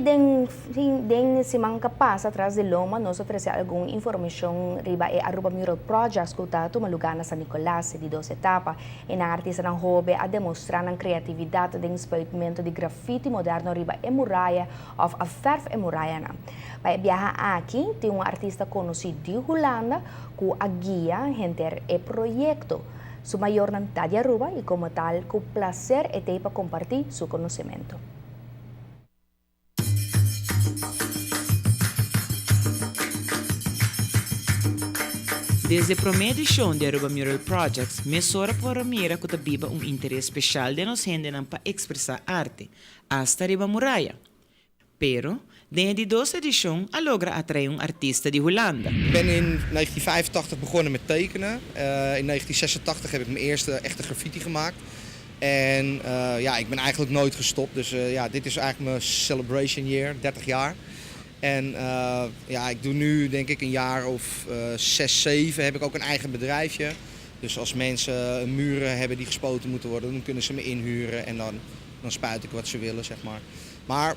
den simang kapas atrás de Loma nos oferece alguma informação riba e Aruba Mural Projects kuta tumalugar na San Nicolas de 2 etapas e na artista ng hobby a demonstrar ng criatividade de espalhamento de graffiti moderno riba e muralla of a verf e muralla na. Para viajar aqui tem artista conhecido de Holanda que a guia enter e projeto. Su mayor ng Tadia Aruba e como tal, com placer e para compartir seu conhecimento. Desde a primeira edição de Aruba Mural Projects, mesora por mira que biba interesse especial de nos gente para expressar arte, hasta riba muralla. Pero, desde de 2 edição, a logra atrair artista de Holanda. Ik ben in 1985 begonnen met tekenen. In 1986 heb ik mijn eerste echte graffiti gemaakt. En ik ben eigenlijk nooit gestopt. Dus dit is eigenlijk mijn celebration year, 30 jaar. En ik doe nu denk ik een jaar of 6, 7 heb ik ook een eigen bedrijfje. Dus als mensen muren hebben die gespoten moeten worden, dan kunnen ze me inhuren en dan spuit ik wat ze willen, zeg maar. Maar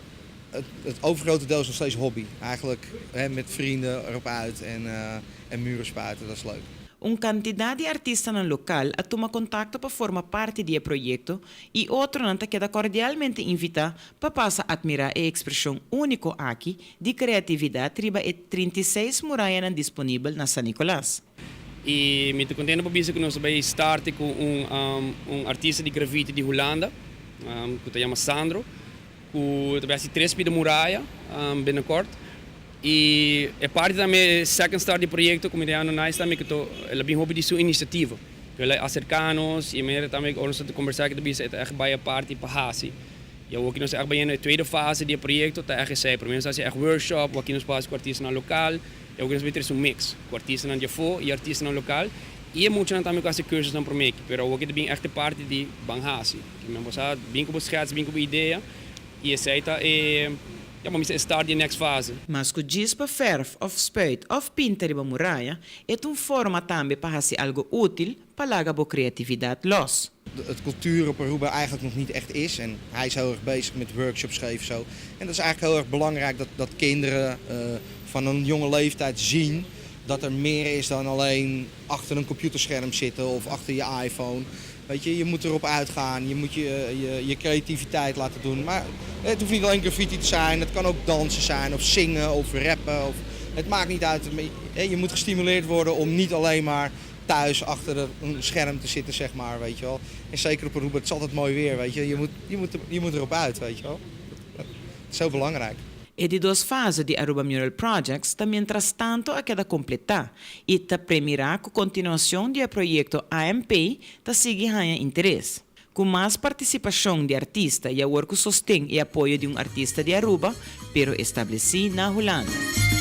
het overgrote deel is nog steeds hobby. Eigenlijk met vrienden erop uit en muren spuiten, dat is leuk. Quantidade de artistas no local a tomar contato para formar parte do projeto e outro não queda cordialmente invitar para passar a admirar a expressão única aqui de criatividade riba e 36 muralhas disponíveis na San Nicolas. E me estou contente por isso que nós vamos startar com artista de graffiti de Holanda, que se chama Sandro, que vai ser 3 de muralha, binnenkort. E é parte da minha second start do projeto, como ideia no nice também que ela bem hobby de sua iniciativa. Que ela acercar-nos e mesmo também nós conversar que também é echt bij parte para hasi. E eu aqui nós echt bij na tweede fase do projeto, tá echt sei, primeiro é echt workshop, aqui nos faz com artista no local. Eu quero ver ter um mix, com artista no Jafo e artista no local. E é muito também com esse cursos não prometo, pero eu aqui também echt parte de banhasi. Que mesmo sabe, bem com os schets, bem com a ideia. E aceita vamos start de next fase. Mas que diz para verf, of spuit, of pintar riba muralla, é uma forma também para fazer algo útil para lagar a criatividade los. Het cultuur op Aruba eigenlijk nog niet echt is. En hij is heel erg bezig met workshops geven zo. En dat is eigenlijk heel erg belangrijk dat kinderen van een jonge leeftijd zien dat er meer is dan alleen achter een computerscherm zitten of achter je iPhone. Weet je moet erop uitgaan, je moet je creativiteit laten doen. Maar het hoeft niet alleen graffiti te zijn, het kan ook dansen zijn of zingen of rappen. Het maakt niet uit. Je moet gestimuleerd worden om niet alleen maar thuis achter een scherm te zitten, zeg maar, weet je wel. En zeker op Aruba, het is altijd mooi weer, weet je. Je moet erop uit, weet je wel. Het is zo belangrijk. E de 2 fases de Aruba Mural Projects, mientras tanto a queda completar e ta premiará com continuação do projeto AMP, ta sigue ganha interesse. Com mais participação de artista e a work sostém e apoio de artista de Aruba, pero estabelecido na Holanda.